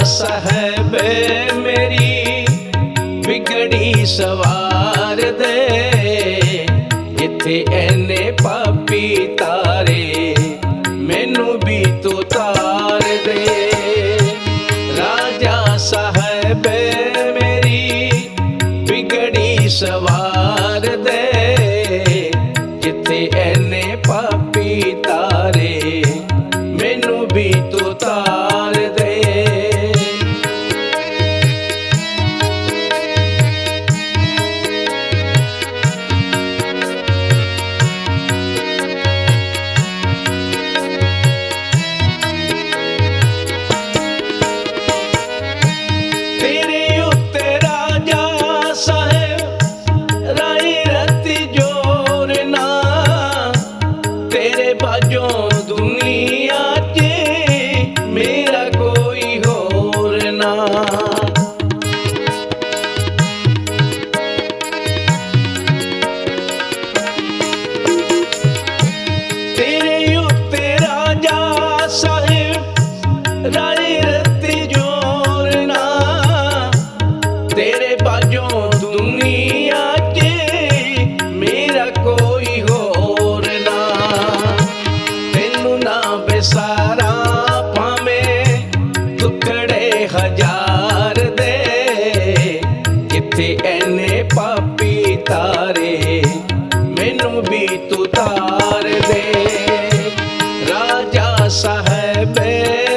साहब मेरी बिगड़ी सवार दे, जिथे एने पापी तारे मैनू भी तो तार दे। राजा साहब मेरी बिगड़ी सवार दे, जिथे एने पापी तारे मैनू भी तो तार दे। एने पापी तारे मैनू भी तू तार दे। राजा साहब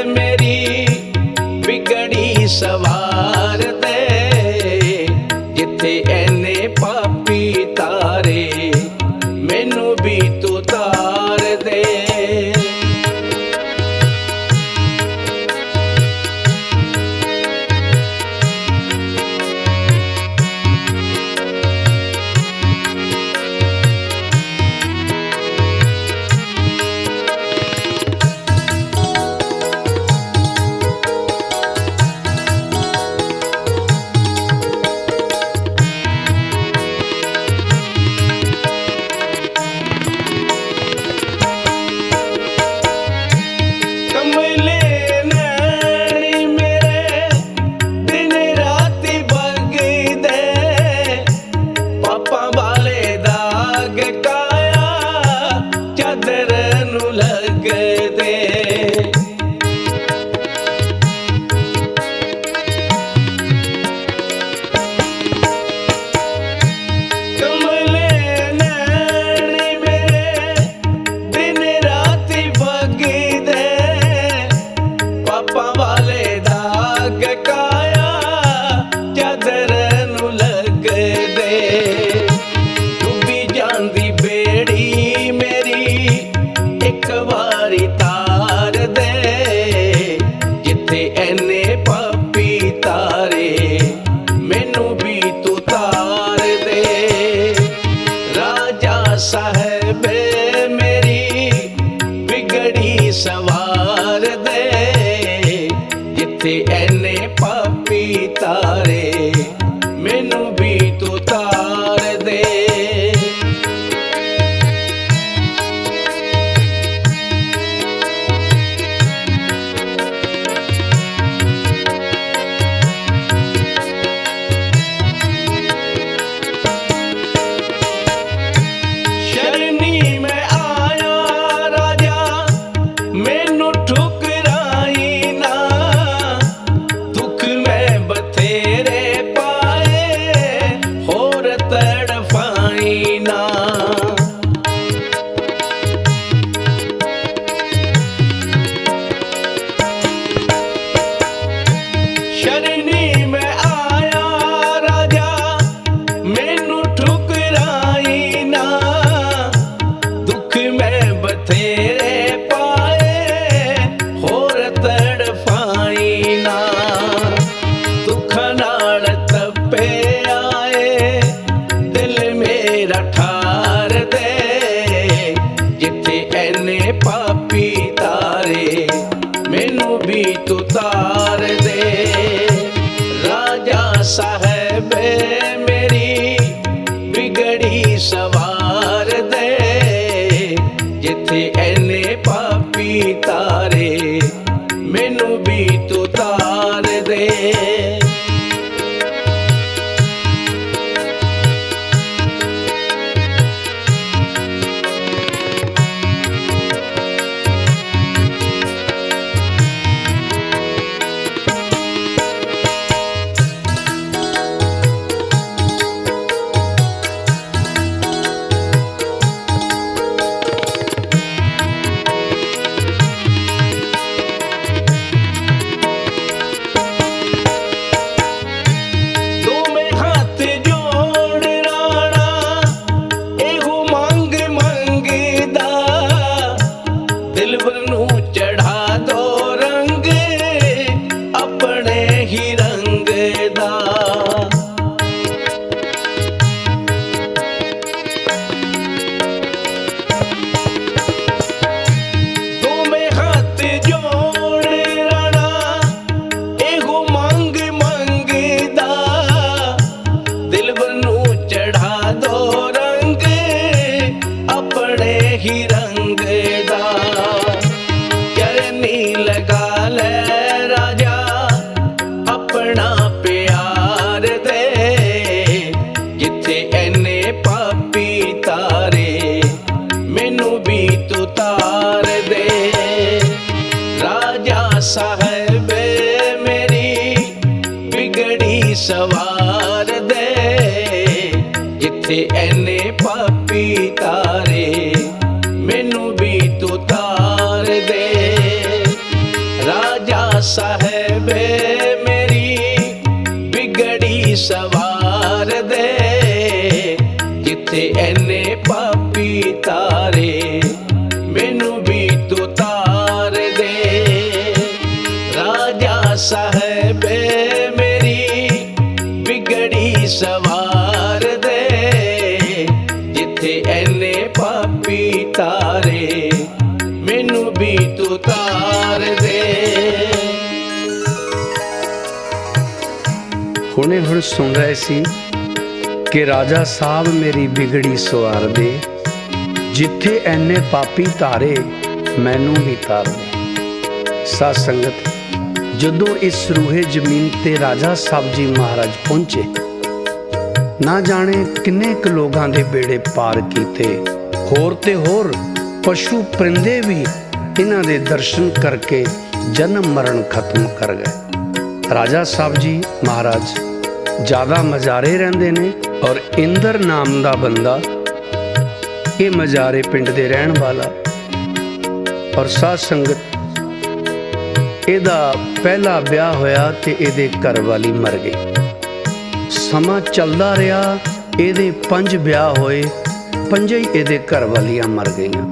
मेरी बिगड़ी सवार दे, जिथे एने पापी तारे मैनू भी तू तार दे। साहब मेरी बिगड़ी सवार दे, जिथे एने पापी तारे मैनू भी तू तार दे। ठुकराई ना दुख में बथेरे पाए, मैनू भी तू तार दे। राजा साहब मेरी बिगड़ी सवार दे, जिथे ऐने पापी तारे मैनू भी तू तार दे। साहब मेरी बिगड़ी सवार दे, जिथे ऐने पापी तारे मैनू भी तू तार दे। राजा साहब मेरी बिगड़ी सवार दे, जिथे ऐने पापी तारे मैनू भी तू तार दे। राजा साहब मेरी बिगड़ी सवार दे, जिथे ऐने पापी तारे मैनू भी तू तार दे। हुणे हुण सुन रहे सी कि राजा साहब मेरी बिगड़ी सवार दे, जिथे ऐने पापी तारे मैनू भी तार दे। साध संगत, जदों इस रूहे जमीन ते राजा साहब जी महाराज पहुंचे, ना जाने किन्ने क लोगां दे बेड़े पार कीते। होर ते होर पशु परिंदे भी इन्हां दे दर्शन करके जन्म मरण खत्म कर गए। राजा साहब जी महाराज ज़्यादा मजारे रहंदे ने, और इंदर नाम दा बंदा ये मजारे पिंड दे रहन वाला। और साध संगत, ਇਹਦਾ ਪਹਿਲਾ ਵਿਆਹ ਹੋਇਆ ਤੇ ਇਹਦੇ ਘਰ ਵਾਲੀ ਮਰ ਗਈ। ਸਮਾਂ ਚੱਲਦਾ ਰਿਹਾ, ਇਹਦੇ 5 ਵਿਆਹ ਹੋਏ, 5 ਹੀ ਇਹਦੇ ਘਰ ਵਾਲੀਆਂ ਮਰ ਗਈਆਂ।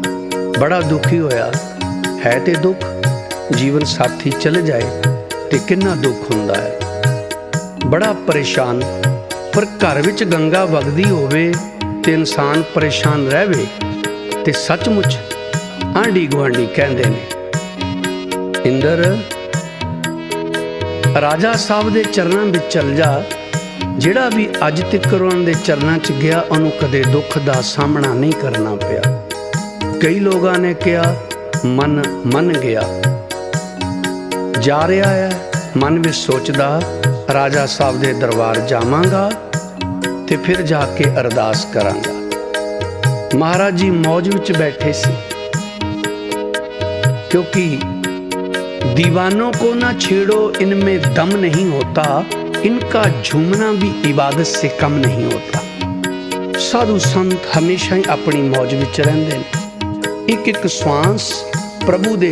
ਬੜਾ ਦੁਖੀ ਹੋਇਆ। ਹੈ ਤੇ ਦੁੱਖ, ਜੀਵਨ ਸਾਥੀ ਚਲੇ ਜਾਏ ਤੇ ਕਿੰਨਾ ਦੁੱਖ ਹੁੰਦਾ ਹੈ। ਬੜਾ ਪਰੇਸ਼ਾਨ। ਪਰ ਘਰ ਵਿੱਚ ਗੰਗਾ ਵਗਦੀ ਹੋਵੇ ਤੇ ਇਨਸਾਨ ਪਰੇਸ਼ਾਨ ਰਹਿਵੇ ਤੇ ਸੱਚਮੁੱਚ ਆਂਢੀ ਗੁਆਂਢੀ ਕਹਿੰਦੇ ਨੇ, इंदर राजा साहब दे चरणों में चल जा। जिहड़ा भी अज तक उन्हां दे चरणों च गया, उन्होंने कदे दुख दा सामना नहीं करना पिया। कई लोगों ने कहा मन मन गया, जा रहा है मन भी सोचदा राजा साहब दे दरबार जावांगा ते फिर जाके अरदास करांगा। महाराज जी मौज विच बैठे सी, क्योंकि दीवानों को ना छेड़ो, इनमें दम नहीं होता, इनका झूमना भी इबादत से कम नहीं होता। साधु संत हमेशा ही अपनी मौज विच रहिंदे ने। एक एक श्वास प्रभु दे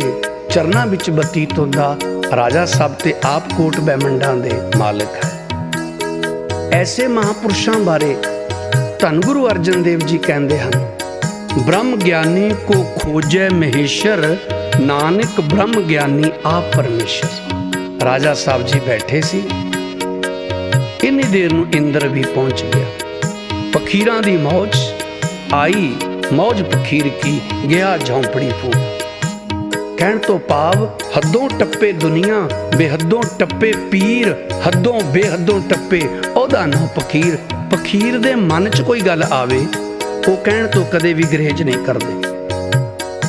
चरनां विच बतीत होंदा। राजा साहब ते आप कोट बैमंडां दे मालिक है। ऐसे महापुरुषों बारे धन गुरु अर्जन देव जी कहते हैं, ब्रह्म ज्ञानी को खोजे महेश्वर, नानक ब्रह्म ज्ञानी आप परमेश्वर। राजा साहब जी बैठे सी, इन्नी देर नूं इंद्र भी पहुंच गया। फकीरां दी मौज आई, मौज फकीर की, गया झोंपड़ी फूक। ਕਹਿਣ ਤੋਂ ਭਾਵ ਹੱਦੋਂ ਟੱਪੇ ਦੁਨੀਆ, ਬੇਹੱਦੋਂ ਟੱਪੇ ਪੀਰ, ਹੱਦੋਂ ਬੇਹੱਦੋਂ ਟੱਪੇ ਉਹਦਾ ਨਾਂ ਫਕੀਰ। ਫਕੀਰ ਦੇ ਮਨ 'ਚ ਕੋਈ ਗੱਲ ਆਵੇ ਉਹ ਕਹਿਣ ਤੋਂ ਕਦੇ ਵੀ ਗਰੇਜ ਨਹੀਂ ਕਰਦੇ।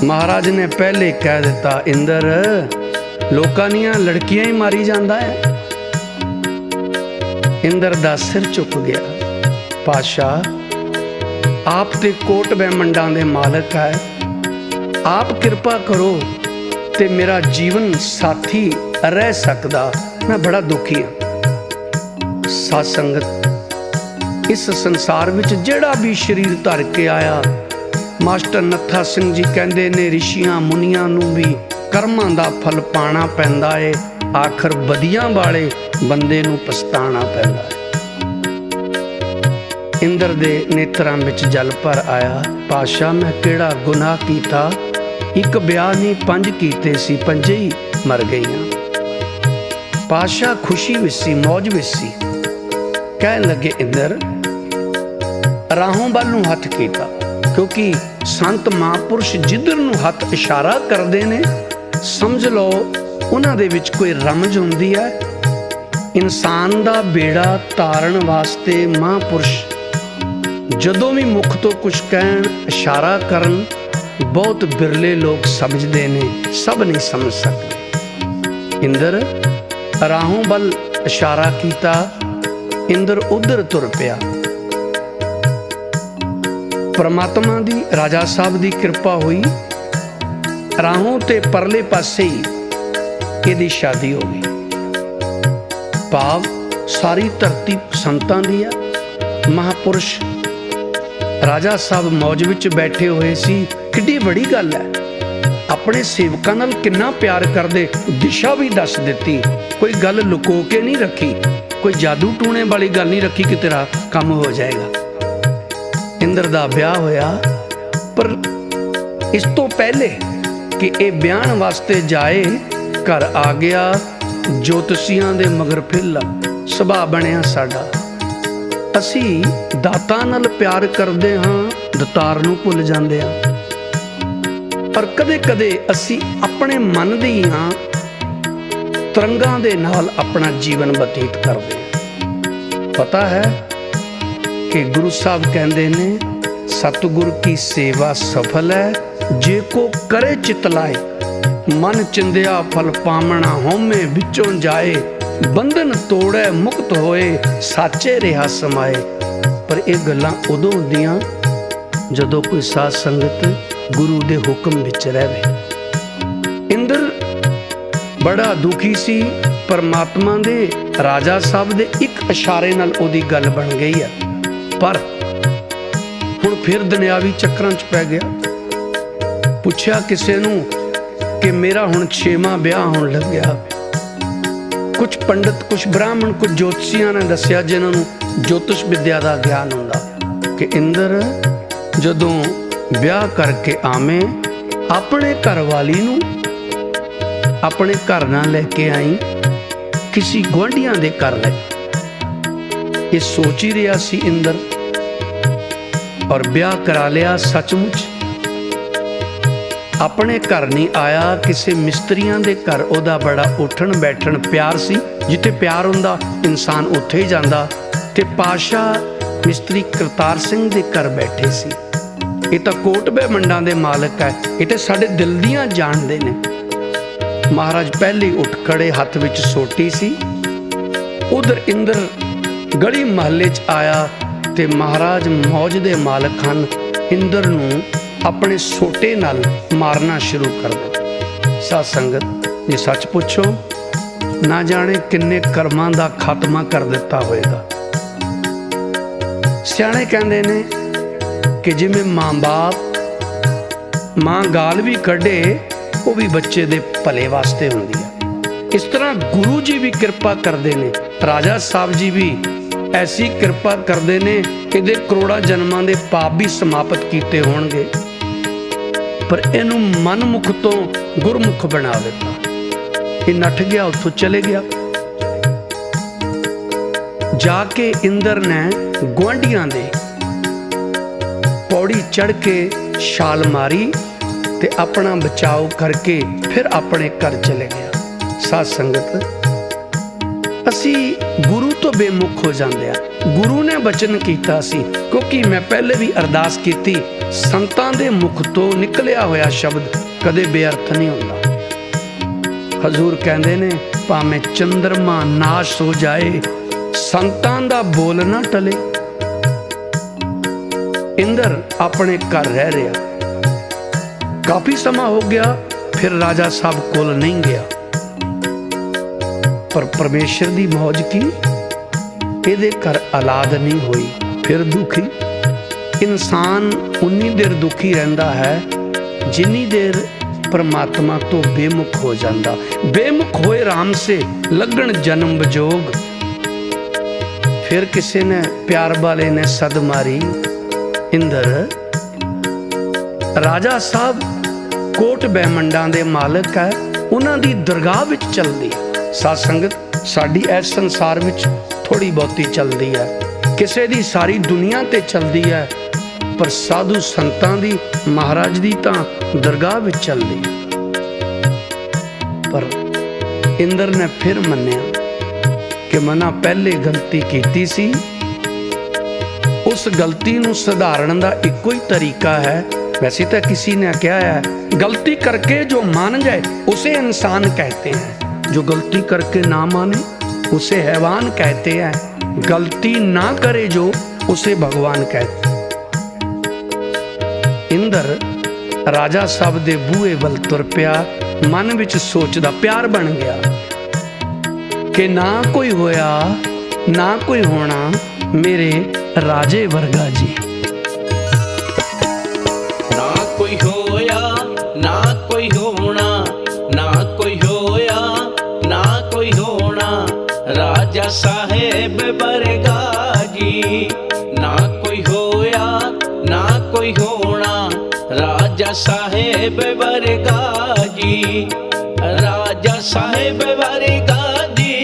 ਮਹਾਰਾਜ ਨੇ ਪਹਿਲੇ ਕਹਿ ਦਿੱਤਾ, ਇੰਦਰ ਲੋਕਾਂ ਦੀਆਂ ਲੜਕੀਆਂ ਹੀ ਮਾਰੀ ਜਾਂਦਾ ਹੈ। ਇੰਦਰ ਦਾ ਸਿਰ ਝੁਕ ਗਿਆ। ਪਾਤਸ਼ਾਹ ਆਪ ਤੇ ਕੋਟ ਬ੍ਰਹਿਮੰਡਾਂ ਦੇ ਮਾਲਕ ਹੈ, ਆਪ ਕਿਰਪਾ ਕਰੋ ਤੇ ਮੇਰਾ ਜੀਵਨ ਸਾਥੀ ਰਹਿ ਸਕਦਾ, ਮੈਂ ਬੜਾ ਦੁਖੀ ਹਾਂ। ਸਾਧ ਸੰਗਤ, ਇਸ ਸੰਸਾਰ ਵਿੱਚ ਜਿਹੜਾ ਵੀ ਸਰੀਰ ਧਰ ਕੇ ਆਇਆ, ਮਾਸਟਰ ਨੱਥਾ ਸਿੰਘ ਜੀ ਕਹਿੰਦੇ ਨੇ ਰਿਸ਼ੀਆਂ ਮੁਨੀਆਂ ਨੂੰ ਵੀ ਕਰਮਾਂ ਦਾ ਫਲ ਪਾਣਾ ਪੈਂਦਾ ਏ, ਆਖਰ ਬਦੀਆਂ ਵਾਲੇ ਬੰਦੇ ਨੂੰ ਪਛਤਾਣਾ ਪੈਂਦਾ ਹੈ। ਇੰਦਰ ਦੇ ਨੇਤਰਾਂ ਵਿੱਚ ਜਲ ਭਰ ਆਇਆ। ਪਾਤਸ਼ਾਹ ਮੈਂ ਕਿਹੜਾ ਗੁਨਾਹ ਕੀਤਾ? ਇੱਕ ਵਿਆਹ ਨਹੀਂ 5 ਕੀਤੇ ਸੀ, 5 ਹੀ ਮਰ ਗਈਆਂ। ਪਾਤਸ਼ਾਹ ਖੁਸ਼ੀ ਵਿੱਚ ਸੀ, ਮੌਜ ਵਿੱਚ ਸੀ। ਕਹਿਣ ਲੱਗੇ ਇੰਦਰ ਰਾਹੋਂ ਵੱਲ ਨੂੰ ਹੱਥ ਕੀਤਾ, ਕਿਉਂਕਿ ਸੰਤ ਮਹਾਂਪੁਰਸ਼ ਜਿੱਧਰ ਨੂੰ ਹੱਥ ਇਸ਼ਾਰਾ ਕਰਦੇ ਨੇ ਸਮਝ ਲਓ ਉਹਨਾਂ ਦੇ ਵਿੱਚ ਕੋਈ ਰਮਜ ਹੁੰਦੀ ਹੈ। ਇਨਸਾਨ ਦਾ ਬੇੜਾ ਤਾਰਨ ਵਾਸਤੇ ਮਹਾਂਪੁਰਸ਼ ਜਦੋਂ ਵੀ ਮੁਖ ਤੋਂ ਕੁਝ ਕਹਿਣ, ਇਸ਼ਾਰਾ ਕਰਨ, ਬਹੁਤ ਬਿਰਲੇ ਲੋਕ ਸਮਝਦੇ ਨੇ, ਸਭ ਨਹੀਂ ਸਮਝ ਸਕਦੇ। ਇੰਦਰ ਰਾਹੋਂ ਵੱਲ ਇਸ਼ਾਰਾ ਕੀਤਾ, ਇੰਦਰ ਉਧਰ ਤੁਰ ਪਿਆ। ਪਰਮਾਤਮਾ ਦੀ, ਰਾਜਾ ਸਾਹਿਬ ਦੀ ਕਿਰਪਾ ਹੋਈ, ਰਾਹੋਂ ਤੇ ਪਰਲੇ ਪਾਸੇ ਹੀ ਇਹਦੀ ਸ਼ਾਦੀ ਹੋ ਗਈ। ਭਾਵ ਸਾਰੀ ਧਰਤੀ ਸੰਤਾਂ ਦੀ ਆ। ਮਹਾਂਪੁਰਸ਼ ਰਾਜਾ ਸਾਹਿਬ ਮੌਜ ਵਿੱਚ ਬੈਠੇ ਹੋਏ ਸੀ। ਕਿੱਡੀ ਬੜੀ ਗੱਲ ਹੈ, ਆਪਣੇ ਸੇਵਕਾਂ ਨਾਲ ਕਿੰਨਾ ਪਿਆਰ ਕਰਦੇ, ਦਿਸ਼ਾ ਵੀ ਦੱਸ ਦਿੱਤੀ, ਕੋਈ ਗੱਲ ਲੁਕੋ ਕੇ ਨਹੀਂ ਰੱਖੀ, ਕੋਈ ਜਾਦੂ ਟੂਣੇ ਵਾਲੀ ਗੱਲ ਨਹੀਂ ਰੱਖੀ ਕਿ ਤੇਰਾ ਕੰਮ ਹੋ ਜਾਏਗਾ। ਇੰਦਰ ਦਾ ਵਿਆਹ ਹੋਇਆ, ਪਰ ਇਸ ਤੋਂ ਪਹਿਲੇ ਕਿ ਇਹ ਵਿਆਹਣ ਵਾਸਤੇ ਜਾਏ, ਘਰ ਆ ਗਿਆ ਜੋਤਸ਼ੀਆਂ ਦੇ ਮਗਰ ਫਿੱਲਾ। ਸੁਭਾਅ ਬਣਿਆ ਸਾਡਾ, ਅਸੀਂ ਦਾਤਾਂ ਨਾਲ ਪਿਆਰ ਕਰਦੇ ਹਾਂ, ਦਤਾਰ ਨੂੰ ਭੁੱਲ ਜਾਂਦੇ ਹਾਂ। ਪਰ ਕਦੇ ਕਦੇ ਅਸੀਂ ਆਪਣੇ ਮਨ ਦੀਆਂ ਤਰੰਗਾਂ ਦੇ ਨਾਲ ਆਪਣਾ ਜੀਵਨ ਬਤੀਤ ਕਰਦੇ ਹਾਂ। ਪਤਾ ਹੈ ਕਿ ਗੁਰੂ ਸਾਹਿਬ ਕਹਿੰਦੇ ਨੇ ਸਤਿਗੁਰ ਕੀ ਸੇਵਾ ਸਫਲ ਹੈ, ਜੇ ਕੋ ਕਰੇ ਚਿਤ ਲਾਏ, ਮਨ ਚਿੰਦਿਆ ਫਲ ਪਾਮਣਾ, ਹਉਮੈ ਵਿੱਚੋਂ ਜਾਏ, ਬੰਧਨ ਤੋੜੈ ਮੁਕਤ ਹੋਏ, ਸਾਚੇ ਰਿਹਾ ਸਮਾਏ। ਪਰ ਇਹ ਗੱਲਾਂ ਉਦੋਂ ਹੁੰਦੀਆਂ ਜਦੋਂ ਕੋਈ ਸਾਧ ਸੰਗਤ ਗੁਰੂ ਦੇ ਹੁਕਮ ਵਿੱਚ ਰਹੇ। ਇੰਦਰ ਬੜਾ ਦੁਖੀ ਸੀ। ਪਰਮਾਤਮਾ ਦੇ, ਰਾਜਾ ਸਾਹਿਬ ਦੇ ਇੱਕ ਇਸ਼ਾਰੇ ਨਾਲ ਉਹਦੀ ਗੱਲ ਬਣ ਗਈ ਆ। ਪਰ ਹੁਣ ਫਿਰ ਦੁਨਿਆਵੀ ਚੱਕਰਾਂ 'ਚ ਪੈ ਗਿਆ। ਪੁੱਛਿਆ ਕਿਸੇ ਨੂੰ ਕਿ ਮੇਰਾ ਹੁਣ 6ਵਾਂ ਵਿਆਹ ਹੋਣ ਲੱਗਿਆ। ਕੁਝ ਪੰਡਤ, ਕੁਝ ਬ੍ਰਾਹਮਣ, ਕੁਝ ਜੋਤਸ਼ੀਆਂ ਨੇ ਦੱਸਿਆ ਜਿਨ੍ਹਾਂ ਨੂੰ ਜੋਤਿਸ਼ ਵਿਦਿਆ ਦਾ ਗਿਆਨ ਹੁੰਦਾ ਕਿ ਇੰਦਰ ਜਦੋਂ ਵਿਆਹ ਕਰਕੇ ਆਵੇਂ, ਆਪਣੇ ਘਰ ਵਾਲੀ ਨੂੰ ਆਪਣੇ ਘਰ ਨਾਲ ਲੈ ਕੇ ਆਈ, ਕਿਸੇ ਗੁਆਂਢੀਆਂ ਦੇ ਘਰ ਲੈ। ਇਹ ਸੋਚ ਹੀ ਰਿਹਾ ਸੀ ਇੰਦਰ, ਔਰ ਵਿਆਹ ਕਰਾ ਲਿਆ। ਸੱਚਮੁੱਚ ਆਪਣੇ ਘਰ ਨਹੀਂ ਆਇਆ, ਕਿਸੇ ਮਿਸਤਰੀਆਂ ਦੇ ਘਰ ਉਹਦਾ ਬੜਾ ਉੱਠਣ ਬੈਠਣ ਪਿਆਰ ਸੀ। ਜਿੱਥੇ ਪਿਆਰ ਹੁੰਦਾ ਇਨਸਾਨ ਉੱਥੇ ਹੀ ਜਾਂਦਾ। ਤੇ ਪਾਤਸ਼ਾਹ ਮਿਸਤਰੀ ਕਰਤਾਰ ਸਿੰਘ ਦੇ ਘਰ ਬੈਠੇ ਸੀ। ਇਹ ਤਾਂ ਕੋਟ ਬ੍ਰਹਿਮੰਡਾਂ ਦੇ ਮਾਲਕ ਹੈ, ਇਹ ਤੇ ਸਾਡੇ ਦਿਲ ਦੀਆਂ ਜਾਣਦੇ ਨੇ। ਮਹਾਰਾਜ ਪਹਿਲੇ ਉੱਠ ਖੜੇ, ਹੱਥ ਵਿੱਚ ਸੋਟੀ ਸੀ। ਉਧਰ ਇੰਦਰ ਗਲੀ ਮਹੱਲੇ 'ਚ ਆਇਆ ਤੇ ਮਹਾਰਾਜ ਮੌਜ ਦੇ ਮਾਲਕ ਹਨ। ਇੰਦਰ ਨੂੰ ਆਪਣੇ ਸੋਟੇ ਨਾਲ ਮਾਰਨਾ ਸ਼ੁਰੂ ਕਰ ਦਿੱਤਾ। ਸਾਧ ਸੰਗਤ, ਜੇ ਸੱਚ ਪੁੱਛੋ, ਨਾ ਜਾਣੇ ਕਿੰਨੇ ਕਰਮਾਂ ਦਾ ਖਾਤਮਾ ਕਰ ਦਿੱਤਾ ਹੋਵੇਗਾ। ਸਿਆਣੇ ਕਹਿੰਦੇ ਨੇ ਕਿ ਜਿਵੇਂ ਮਾਂ ਗਾਲ ਵੀ ਕੱਢੇ, ਉਹ ਵੀ ਬੱਚੇ ਦੇ ਭਲੇ ਵਾਸਤੇ ਹੁੰਦੀ ਹੈ। ਇਸ ਤਰ੍ਹਾਂ ਗੁਰੂ ਜੀ ਵੀ ਕਿਰਪਾ ਕਰਦੇ ਨੇ, ਰਾਜਾ ਸਾਹਿਬ ਜੀ ਵੀ ਐਸੀ ਕਿਰਪਾ ਕਰਦੇ ਨੇ, ਇਹਦੇ ਕਰੋੜਾਂ ਜਨਮਾਂ ਦੇ ਪਾਪ ਵੀ ਸਮਾਪਤ ਕੀਤੇ ਹੋਣਗੇ। ਪਰ ਇਹਨੂੰ ਮਨਮੁਖ ਤੋਂ ਗੁਰਮੁਖ ਬਣਾ ਦਿੱਤਾ। ਇਹ ਨੱਠ ਗਿਆ, ਉੱਥੋਂ ਚਲੇ ਗਿਆ। ਜਾ ਕੇ ਇੰਦਰ ਨੇ ਗੁਆਂਢੀਆਂ ਦੇ ਪੌੜੀ ਚੜ੍ਹ ਕੇ ਛਾਲ ਮਾਰੀ ਤੇ ਆਪਣਾ ਬਚਾਓ ਕਰਕੇ ਫਿਰ ਆਪਣੇ ਘਰ ਚਲੇ ਗਿਆ। ਸਾਧ ਸੰਗਤ, ਅਸੀਂ ਗੁਰੂ ਤੋਂ ਬੇਮੁਖ ਹੋ ਜਾਂਦੇ ਆ। ਗੁਰੂ ਨੇ ਬਚਨ ਕੀਤਾ ਸੀ, ਕਿਉਂਕਿ ਮੈਂ ਪਹਿਲੇ ਵੀ ਅਰਦਾਸ ਕੀਤੀ, ਸੰਤਾਂ ਦੇ ਮੁਖ ਤੋਂ ਨਿਕਲਿਆ ਹੋਇਆ ਸ਼ਬਦ ਕਦੇ ਬੇਅਰਥ ਨਹੀਂ ਹੁੰਦਾ। ਹਜ਼ੂਰ ਕਹਿੰਦੇ ਨੇ ਭਾਵੇਂ ਚੰਦਰਮਾ ਨਾਸ਼ ਹੋ ਜਾਏ, ਸੰਤਾਂ ਦਾ ਬੋਲ ਨਾ ਟਲੇ। ਇੰਦਰ ਆਪਣੇ ਘਰ ਰਹਿ ਰਿਹਾ, ਕਾਫੀ ਸਮਾਂ ਹੋ ਗਿਆ, ਫਿਰ ਰਾਜਾ ਸਾਹਿਬ ਕੋਲ ਨਹੀਂ ਗਿਆ। ਪਰ ਪਰਮੇਸ਼ਰ ਦੀ ਮੌਜ ਕੀ, ਇਹਦੇ ਘਰ ਔਲਾਦ ਨਹੀਂ ਹੋਈ। ਫਿਰ ਦੁਖੀ ਇਨਸਾਨ ਉਨੀ ਦੇਰ ਦੁਖੀ ਰਹਿੰਦਾ ਹੈ ਜਿੰਨੀ ਦੇਰ परमात्मा तो बेमुख हो जाता। बेमुख होए राम से लगन जन्म बजोग। फिर किसी ने प्यार वाले ने सद मारी। इंदर राजा साहब कोट बैमंडा दे मालिक है, उन्हां दी दरगाह विच चलदी। साध संगत, साडी इस संसार विच थोड़ी बहुती चलदी है, किसी दी सारी दुनिया ते चलदी है, पर साधु संतां दी महाराज दी तां दरगाह विच चलदी। पर इंद्र ने फिर मन्निया कि मना पहले गलती कीती सी, उस गलती नूं सुधारन दा इक्को ही तरीका है। वैसे तो किसी ने कहा है गलती करके जो मान जाए उसे इंसान कहते हैं, जो गलती करके ना माने उसे हैवान कहते हैं, गलती ना करे जो उसे भगवान कहते हैं। इंद्र राजा साहब दे बूहे वल तुर पिया, मन विच सोचदा, प्यार बन गया कि ना कोई होया ना कोई होना मेरे राजे वर्गा जी। ना कोई होया ना कोई होना, ना कोई होया ना कोई होना राजा साहेब वर्गा जी। ना कोई होया ना कोई होना राजा साहेब वर्गा जी। राजा साहेब वर्गा जी,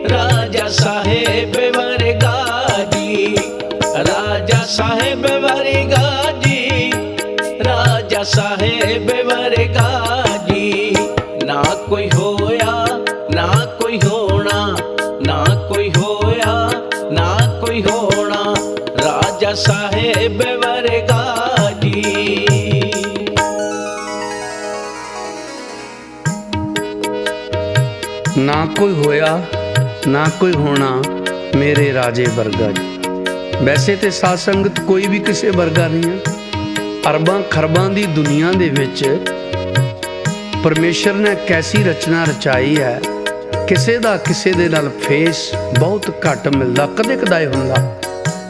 राजा साहेब वर्गा जी, राजा साहेब वर्गा जी, राजा साहेब वर्गा जी। ना कोई होया ना कोई होना, ना कोई होया ना कोई होना राजा साहेब वर्गा जी। ना कोई होया ना कोई होना मेरे राजे वर्गा जी। वैसे तो साध संगत कोई भी किसी वर्गा नहीं है। अरबां खरबां दी दुनिया दे विच परमेश्वर ने कैसी रचना रचाई है, किसी दा किसी दे नाल फेस बहुत घट मिलदा, कदे कदाए हुंदा।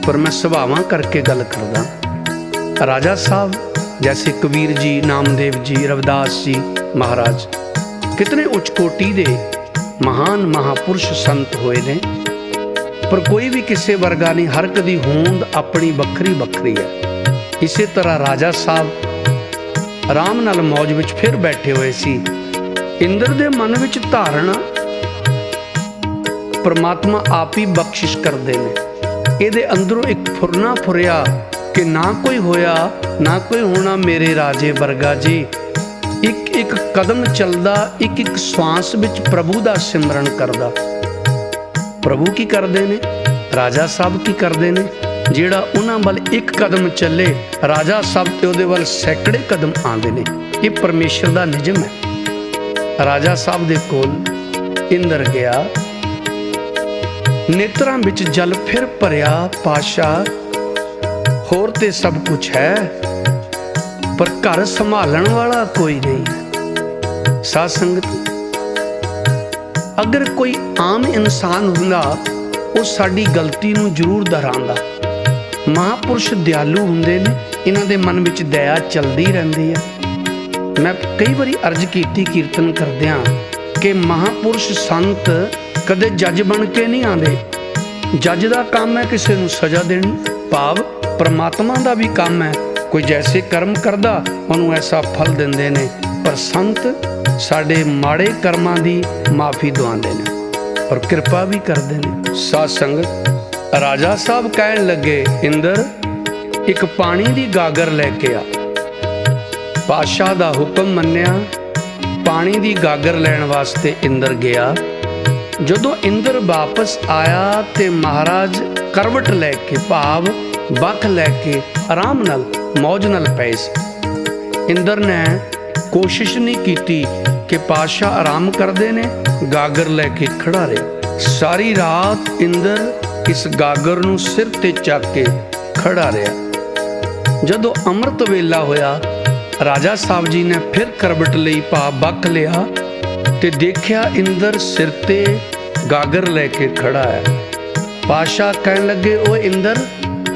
पर मैं सुभावां करके गल करदा। राजा साहब जैसे कबीर जी, नामदेव जी, रविदास जी महाराज कितने उच्च कोटि दे महान महापुरुष संत होए ने, पर कोई भी किसी वर्गा नहीं। हर कदी होंद अपनी बखरी बखरी है। इसी तरह राजा साहब आराम नाल मौज विच फिर बैठे हुए सी। इंद्र दे मन विच धारणा परमात्मा आप ही बख्शिश करदे ने। इहदे अंदरों एक फुरना फुरिया कि ना कोई होया ना कोई होना मेरे राजे वर्गा जी। एक एक कदम चलदा, एक एक श्वास विच प्रभु दा सिमरन करदा। प्रभु की करदे ने, राजा साहब की करदे ने। जेड़ा उन्हां वल एक कदम चले, राजा साहब ते उहदे वल सैकड़े कदम आंदे ने। ये परमेश्वर दा निजम है। राजा साहब दे कोल इंद्र गया, नेत्रां विच जल फिर भरिया, पातशाह होर ते सब कुछ है पर घर संभालण वाला कोई नहीं। साध संगत, अगर कोई आम इंसान हुंदा वो साडी गलती नूं जरूर दोहरांदा। महापुरुष दयालु हुंदे ने, इन्हां दे मन विच दया चलदी रहिंदी है। मैं कई बारी अर्ज कीती कीर्तन करदिआं कि महापुरुष संत कदे जज बन के नहीं आंदे। जज दा काम है किसी नूं सज़ा देनी, भाव परमात्मा दा भी काम है, कोई जैसे कर्म करदा उन्होंने ऐसा फल देंदे ने। पर संत साडे माड़े कर्मां दी माफ़ी दवांदे ने और कृपा भी करदे ने। साध संगत, राजा साहब कहन लगे इंद्र एक पानी दी गागर लैके आ। ਪਾਤਸ਼ਾਹ ਦਾ ਹੁਕਮ ਮੰਨਿਆ। ਪਾਣੀ ਦੀ ਗਾਗਰ ਲੈਣ ਵਾਸਤੇ ਇੰਦਰ ਗਿਆ। ਜਦੋਂ ਇੰਦਰ ਵਾਪਸ ਆਇਆ ਤੇ ਮਹਾਰਾਜ ਕਰਵਟ ਲੈ ਕੇ, ਭਾਵ ਬੱਖ ਲੈ ਕੇ ਆਰਾਮ ਨਾਲ ਮੌਜ ਨਾਲ ਪਏ ਸੀ। ਇੰਦਰ ਨੇ ਕੋਸ਼ਿਸ਼ ਨਹੀਂ ਕੀਤੀ ਕਿ ਪਾਤਸ਼ਾਹ ਆਰਾਮ ਕਰਦੇ ਨੇ, ਗਾਗਰ ਲੈ ਕੇ ਖੜਾ ਰਿਹਾ। ਸਾਰੀ ਰਾਤ ਇੰਦਰ ਇਸ ਗਾਗਰ ਨੂੰ ਸਿਰ ਤੇ ਚੱਕ ਕੇ ਖੜਾ ਰਿਹਾ। ਜਦੋਂ ਅੰਮ੍ਰਿਤ ਵੇਲਾ ਹੋਇਆ, ਰਾਜਾ ਸਾਹਿਬ ਜੀ ਨੇ ਫਿਰ ਕਰਵਟ ਲਈ, ਭਾਵ ਬੱਖ ਲਿਆ ਤੇ ਦੇਖਿਆ ਇੰਦਰ ਸਿਰ ਤੇ ਗਾਗਰ ਲੈ ਕੇ ਖੜਾ ਹੈ। ਪਾਤਸ਼ਾਹ ਕਹਿਣ ਲੱਗੇ, ਓਏ ਇੰਦਰ,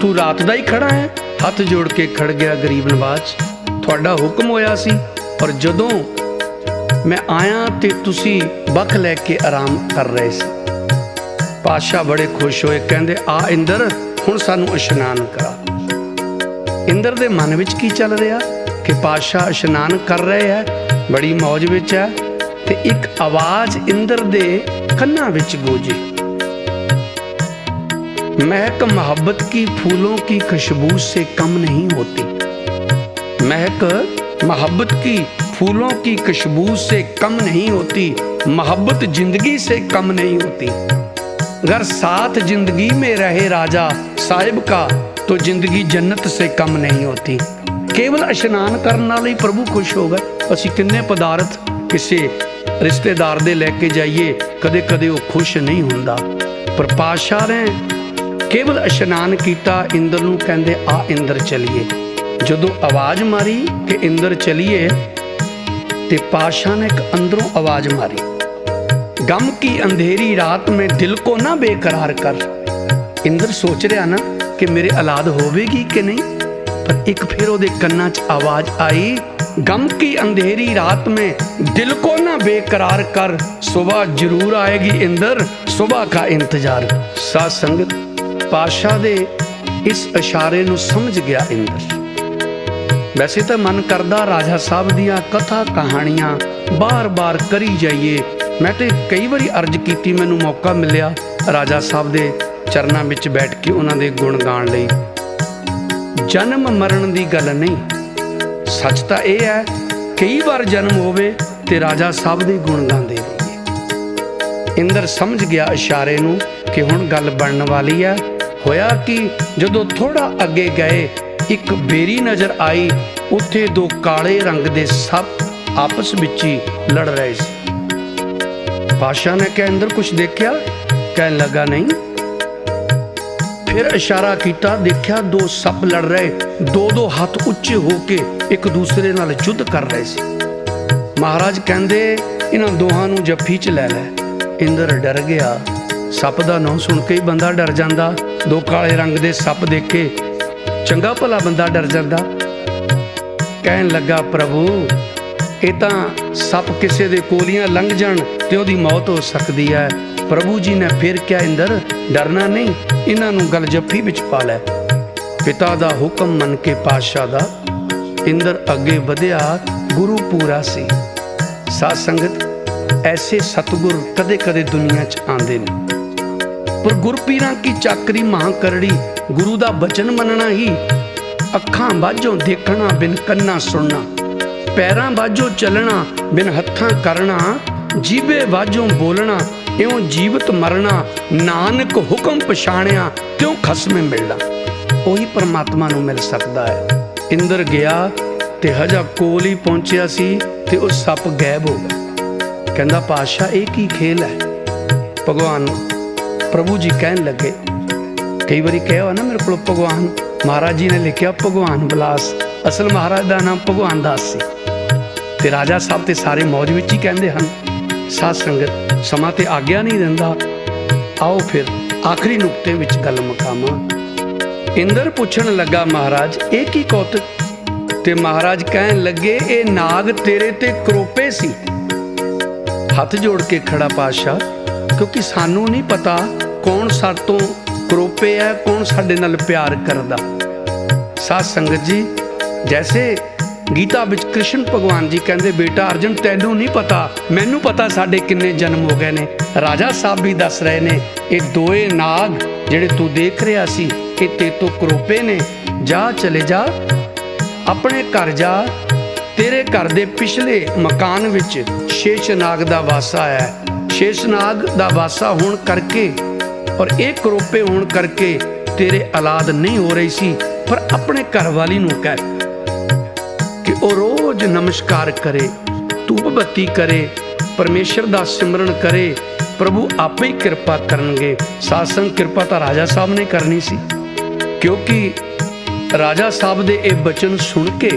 ਤੂੰ ਰਾਤ ਦਾ ਹੀ ਖੜਾ ਹੈ? ਹੱਥ ਜੋੜ ਕੇ ਖੜ ਗਿਆ ਗਰੀਬ ਨਵਾਜ਼, ਤੁਹਾਡਾ ਹੁਕਮ ਹੋਇਆ ਸੀ, ਪਰ ਜਦੋਂ ਮੈਂ ਆਇਆ ਤੇ ਤੁਸੀਂ ਬੱਖ ਲੈ ਕੇ ਆਰਾਮ ਕਰ ਰਹੇ ਸੀ। ਪਾਤਸ਼ਾਹ ਬੜੇ ਖੁਸ਼ ਹੋਏ, ਕਹਿੰਦੇ ਆ ਇੰਦਰ, ਹੁਣ ਸਾਨੂੰ ਇਸ਼ਨਾਨ ਕਰਾ। ਇੰਦਰ ਦੇ ਮਨ ਵਿੱਚ ਕੀ ਚੱਲ ਰਿਹਾ ਕਿ ਪਾਤਸ਼ਾਹ ਇਸ਼ਨਾਨ ਕਰ ਰਹੇ ਹੈ, ਬੜੀ ਮੌਜ ਵਿੱਚ ਹੈ, ਤੇ ਇੱਕ ਆਵਾਜ਼ ਇੰਦਰ ਦੇ ਕੰਨਾਂ ਵਿੱਚ ਗੂੰਜੀ, महक मोहब्बत की फूलों की खुशबू से कम नहीं होती। महक मोहब्बत की फूलों की खुशबू से कम नहीं होती। मोहब्बत जिंदगी से कम नहीं होती। अगर साथ जिंदगी में रहे राजा साहिब का तो जिंदगी जन्नत से कम नहीं होती। केवल इशनान करने नाल ही प्रभु खुश हो गए। असीं किन्ने पदार्थ किसी रिश्तेदार दे लैके जाइए, कदे कदे वो खुश नहीं हुंदा, पर पातशाह ने केवल इशनान किया। इंद्र नूं कहंदे आ इंद्र चलिए। जदों आवाज़ मारी कि इंद्र चलिए, ते पातशाह ने एक अंदरों आवाज़ मारी, गम की अंधेरी रात में दिल को ना बेकरार कर। इंद्र सोच रहा ना कि मेरे औलाद होवेगी कि नहीं, पर एक फिर उहदे कन्नां च आवाज़ आई, गम की अंधेरी रात में दिल को ना बेकरार कर, सुबह जरूर आएगी इंद्र, सुबह का इंतजार। साध संगत, पातशाह दे इस इशारे नूं समझ गया इंद्र। वैसे तो मन करदा राजा साहब दियां कथा कहानियां बार बार करी जाइए। मैं तो कई बारी अर्ज की, मैनूं मौका मिलिया राजा साहब दे चरनां विच बैठ के उन्हां दे गुण गाण लई। जन्म मरण दी गल नहीं, सच तां इह है कई बार जन्म होवे ते राजा साहब दे गुण गांदे रहिए। इंद्र समझ गया इशारे नूं कि हुण गल बनन वाली है। होया कि जदों थोड़ा अगे गए, एक बेरी नज़र आई, उत्थे दो काले रंग दे सप आपस विच ही लड़ रहे सी। पातशाह ने कहा इंद्र कुछ देखा? कहने लगा नहीं। फिर इशारा किया, देखा दो सप लड़ रहे, दो दो हाथ उच्चे होके एक दूसरे नाल युद्ध कर रहे सी। महाराज कहंदे इन्हां दोहां नूं जफ्फी च लै लै। इंद्र डर गया। सप दा नाम सुन के ही बंदा डर जांदा। दो काले रंग दे सप देखे चंगा भला बंदा डर जांदा। कहन लगा प्रभु ये तां सप किसी दे कोलियां लंघ जाण ते ओहदी मौत हो सकदी है। प्रभु जी ने फिर क्या इंद्र डरना नहीं, इन्हां नूं गल जफ्फी विच पा लै। पिता दा हुक्म मन के पातशाह दा इंद्र अगे वधिया। गुरु पूरा सी। साध संगत, ऐसे सतगुर कदे कदे दुनिया च आंदे ने, पर गुरपीरां की चाकरी महा करड़ी। गुरु दा बचन मनना ही, अखां बाझों देखना बिन कन्ना सुनना, पैरां बाझों चलना बिन हत्थां करना, जीबे बाझों बोलना इउं जीवत मरना, नानक हुक्म पछाणिया त्यों खसमे मिलना। ਉਹੀ परमात्मा नूं मिल सकदा है। इंद्र गया ते हजा कोल ही पहुंचिया सी ते उह सप गायब हो गया। कहंदा पातशाह ये की खेल है? भगवान प्रभु जी कहन लगे, कई बारी कहा ना मेरे को भगवान, महाराज जी ने लिखा भगवान बिलास, असल महाराज का नाम भगवान दास सी। ते राजा साहब ते सारे मौज विच ही कहंदे हन। साध संगत, समा ते आग्या नहीं दिंदा। आओ फिर आखिरी नुकते विच गल मुकावां। इंद्र पुछण लगा महाराज ये की कौतक? ते महाराज कहन लगे ये नाग तेरे ते करोपे सी। हथ जोड़ के खड़ा पातशाह, क्योंकि सानू नहीं पता कौन सातों करोपे है, कौन साडे नाल प्यार करदा। साध संगत जी, जैसे गीता विच कृष्ण भगवान जी कहंदे बेटा अर्जन तैनू नहीं पता, मैनू पता साडे किन्ने जन्म हो गए ने। राजा साहब भी दस रहे ने ये दोए नाग जिहड़े तू देख रहा सी ये ते तो करोपे ने। जा चले जा, अपने घर जा, ਤੇਰੇ ਘਰ ਦੇ ਪਿਛਲੇ ਮਕਾਨ ਵਿੱਚ ਸ਼ੇਸ਼ਨਾਗ ਦਾ ਵਾਸਾ ਹੈ। ਸ਼ੇਸ਼ਨਾਗ ਦਾ ਵਾਸਾ ਹੋਣ ਕਰਕੇ ਔਰ ਇਹ ਕਰੋਪੇ ਹੋਣ ਕਰਕੇ ਤੇਰੇ ਔਲਾਦ ਨਹੀਂ ਹੋ ਰਹੀ ਸੀ। ਪਰ ਆਪਣੇ ਘਰ ਵਾਲੀ ਨੂੰ ਕਹਿ ਕਿ ਉਹ ਰੋਜ਼ ਨਮਸਕਾਰ ਕਰੇ, ਧੂਪ ਬੱਤੀ ਕਰੇ, ਪਰਮੇਸ਼ਰ ਦਾ ਸਿਮਰਨ ਕਰੇ, ਪ੍ਰਭੂ ਆਪੇ ਹੀ ਕਿਰਪਾ ਕਰਨਗੇ। ਸਾਸੰਗ ਕਿਰਪਾ ਤਾਂ ਰਾਜਾ ਸਾਹਿਬ ਨੇ ਕਰਨੀ ਸੀ, ਕਿਉਂਕਿ ਰਾਜਾ ਸਾਹਿਬ ਦੇ ਇਹ ਬਚਨ ਸੁਣ ਕੇ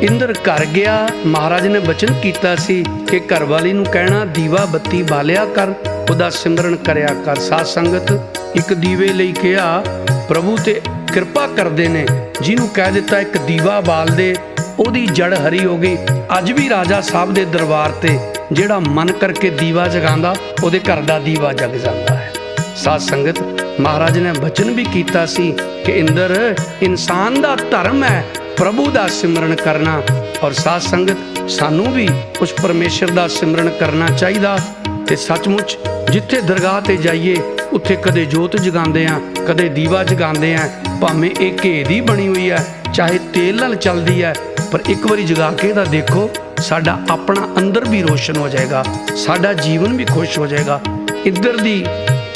ਇੰਦਰ ਘਰ ਗਿਆ। ਮਹਾਰਾਜ ਨੇ ਬਚਨ ਕੀਤਾ ਸੀ ਕਿ ਘਰਵਾਲੀ ਨੂੰ ਕਹਿਣਾ ਦੀਵਾ ਬੱਤੀ ਬਾਲਿਆ ਕਰ, ਉਹਦਾ ਸਿਮਰਨ ਕਰਿਆ ਕਰ। ਸਾਧ ਸੰਗਤ ਇੱਕ ਦੀਵੇ ਲਈ ਕਿਹਾ, ਪ੍ਰਭੂ ਤੇ ਕਿਰਪਾ ਕਰਦੇ ਨੇ। ਜਿਹਨੂੰ ਕਹਿ ਦਿੱਤਾ ਇੱਕ ਦੀਵਾ ਬਾਲ ਦੇ, ਉਹਦੀ ਜੜ ਹਰੀ ਹੋ ਗਈ। ਅੱਜ ਵੀ ਰਾਜਾ ਸਾਹਿਬ ਦੇ ਦਰਬਾਰ ਤੇ ਜਿਹੜਾ ਮਨ ਕਰਕੇ ਦੀਵਾ ਜਗਾਉਂਦਾ, ਉਹਦੇ ਘਰ ਦਾ ਦੀਵਾ ਜਗ ਜਾਂਦਾ ਹੈ। ਸਾਧ ਸੰਗਤ ਮਹਾਰਾਜ ਨੇ ਬਚਨ ਵੀ ਕੀਤਾ ਸੀ ਕਿ ਇੰਦਰ ਇਨਸਾਨ ਦਾ ਧਰਮ ਹੈ ਪ੍ਰਭੂ ਦਾ ਸਿਮਰਨ ਕਰਨਾ। ਔਰ ਸਾਧ ਸੰਗਤ ਸਾਨੂੰ ਵੀ ਉਸ ਪਰਮੇਸ਼ਰ ਦਾ ਸਿਮਰਨ ਕਰਨਾ ਚਾਹੀਦਾ। ਤੇ ਸੱਚਮੁੱਚ ਜਿੱਥੇ ਦਰਗਾਹ ਤੇ ਜਾਈਏ ਉੱਥੇ ਕਦੇ ਜੋਤ ਜਗਾਉਂਦੇ ਆ, ਕਦੇ ਦੀਵਾ ਜਗਾਉਂਦੇ ਆ, ਭਾਵੇਂ ਇਹ ਘੇ ਦੀ ਬਣੀ ਹੋਈ ਹੈ, ਚਾਹੇ ਤੇਲ ਨਾਲ ਚੱਲਦੀ ਹੈ, ਪਰ ਇੱਕ ਵਾਰੀ ਜਗਾ ਕੇ ਤਾਂ ਦੇਖੋ, ਸਾਡਾ ਆਪਣਾ ਅੰਦਰ ਵੀ ਰੋਸ਼ਨ ਹੋ ਜਾਏਗਾ, ਸਾਡਾ ਜੀਵਨ ਵੀ ਖੁਸ਼ ਹੋ ਜਾਏਗਾ। ਇੱਧਰ ਦੀ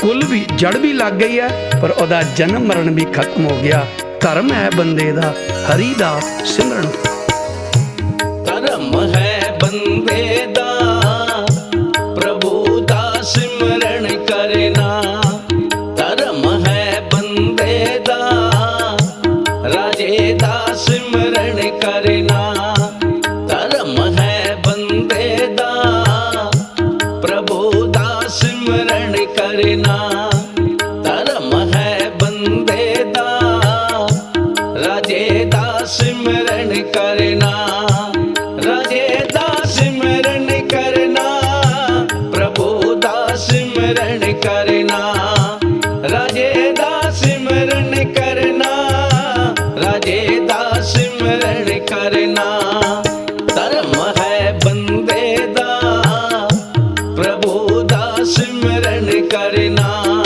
ਕੁੱਲ ਵੀ ਜੜ ਵੀ ਲੱਗ ਗਈ ਹੈ, ਪਰ ਉਹਦਾ ਜਨਮ ਮਰਨ ਵੀ ਖਤਮ ਹੋ ਗਿਆ। ਧਰਮ ਹੈ ਬੰਦੇ ਦਾ ਹਰੀ ਦਾ ਸਿਮਰਨ। ਧਰਮ ਹੈ ਬੰਦੇ ਦਾ ਪ੍ਰਭੂ ਦਾ ਸਿਮਰਨ ਕਰਨਾ। ਧਰਮ ਹੈ ਬੰਦੇ ਦਾ ਰਾਜੇ ਦਾ ਸਿਮਰਨ ਕਰਨਾ। ਧਰਮ ਹੈ ਬੰਦੇ ਦਾ ਪ੍ਰਭੂ ਦਾ ਸਿਮਰਨ ਕਰਨਾ। ਧਰਮ ਹੈ ਬੰਦੇ ਦਾ ਰਾਜੇ ਦਾ ਸਿਮਰਨ ਕਰਨਾ। ਰਾਜੇ ਦਾ ਸਿਮਰਨ ਕਰਨਾ, ਪ੍ਰਭੂ ਦਾ ਸਿਮਰਨ ਕਰਨਾ। ਰਾਜੇ ਦਾ ਸਿਮਰਨ ਕਰਨਾ, ਰਾਜੇ ਦਾ ਸਿਮਰਨ ਕਰਨਾ। ਧਰਮ ਹੈ ਬੰਦੇ ਦਾ ਪ੍ਰਭੂ ਦਾ ਸਿਮਰਨ ਕਰਨਾ।